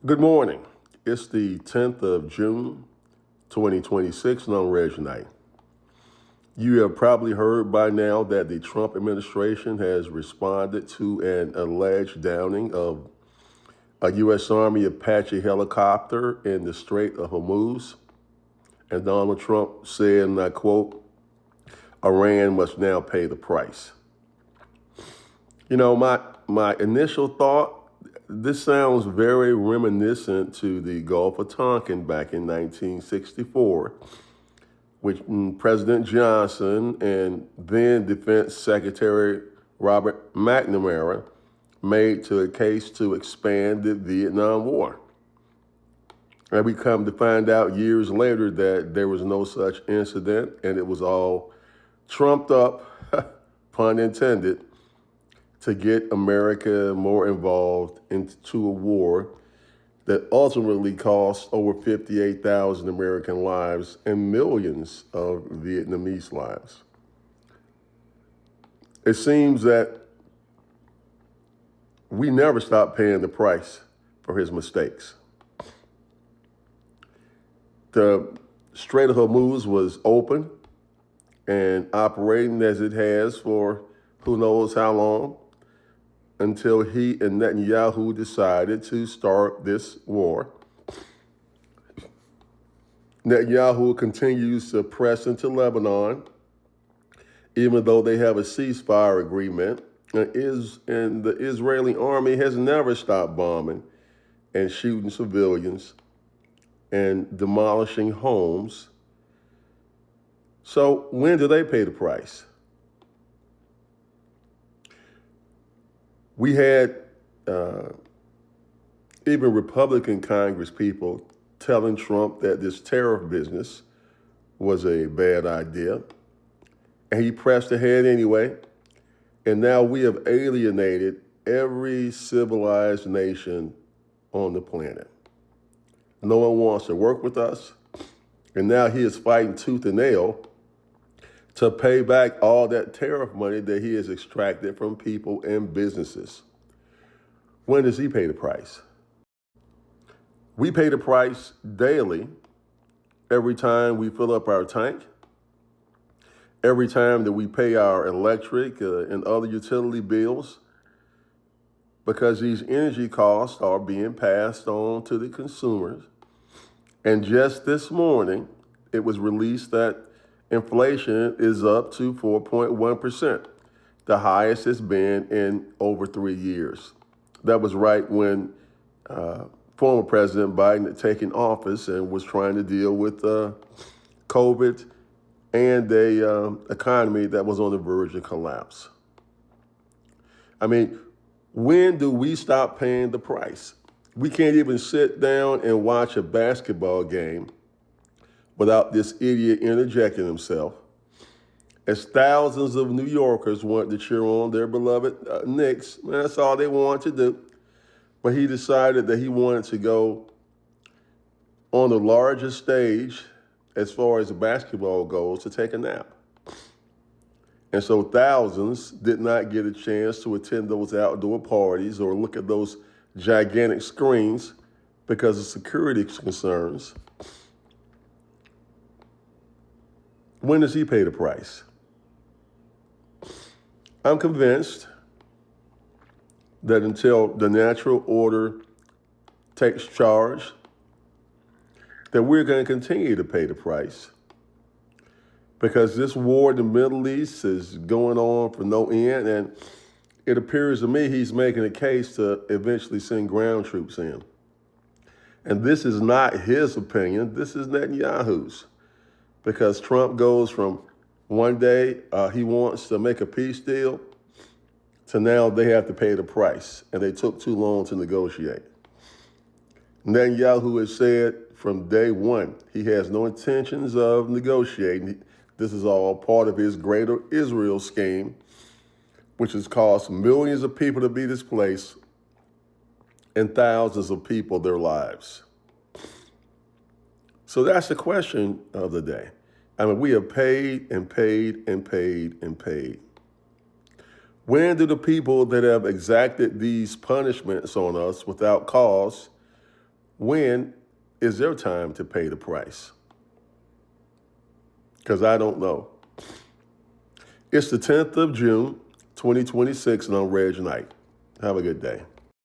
Good morning. It's the 10th of June, 2026, and I'm Reg Knight. You have probably heard by now that the Trump administration has responded to an alleged downing of a U.S. Army Apache helicopter in the Strait of Hormuz. And Donald Trump said, and I quote, Iran must now pay the price. My initial thought, this sounds very reminiscent to the Gulf of Tonkin back in 1964, which President Johnson and then Defense Secretary Robert McNamara made to a case to expand the Vietnam War. And we come to find out years later that there was no such incident and it was all trumped up, pun intended, to get America more involved into a war that ultimately cost over 58,000 American lives and millions of Vietnamese lives. It seems that we never stopped paying the price for his mistakes. The Strait of Hormuz was open and operating as it has for who knows how long, until he and Netanyahu decided to start this war. Netanyahu continues to press into Lebanon, even though they have a ceasefire agreement, and the Israeli army has never stopped bombing and shooting civilians and demolishing homes. So when do they pay the price? We had even Republican Congress people telling Trump that this tariff business was a bad idea. And he pressed ahead anyway. And now we have alienated every civilized nation on the planet. No one wants to work with us. And now he is fighting tooth and nail to pay back all that tariff money that he has extracted from people and businesses. When does he pay the price? We pay the price daily, every time we fill up our tank, every time that we pay our electric and other utility bills, because these energy costs are being passed on to the consumers. And just this morning, it was released that inflation is up to 4.1%, the highest it's been in over 3 years. That was right when former President Biden had taken office and was trying to deal with COVID and a economy that was on the verge of collapse. I mean, when do we stop paying the price? We can't even sit down and watch a basketball game without this idiot interjecting himself, as thousands of New Yorkers wanted to cheer on their beloved Knicks. Man, that's all they wanted to do. But he decided that he wanted to go on the largest stage as far as basketball goes to take a nap. And so thousands did not get a chance to attend those outdoor parties or look at those gigantic screens because of security concerns. When does he pay the price? I'm convinced that until the natural order takes charge, that we're going to continue to pay the price, because this war in the Middle East is going on for no end, and it appears to me he's making a case to eventually send ground troops in. And this is not his opinion, this is Netanyahu's, because Trump goes from one day he wants to make a peace deal to now they have to pay the price, and they took too long to negotiate. Netanyahu has said from day one he has no intentions of negotiating. This is all part of his greater Israel scheme, which has cost millions of people to be displaced and thousands of people their lives. So that's the question of the day. I mean, we have paid and paid and paid and paid. When do the people that have exacted these punishments on us without cause When is their time to pay the price? Because I don't know. It's the 10th of June, 2026, and I'm Reg Knight. Have a good day.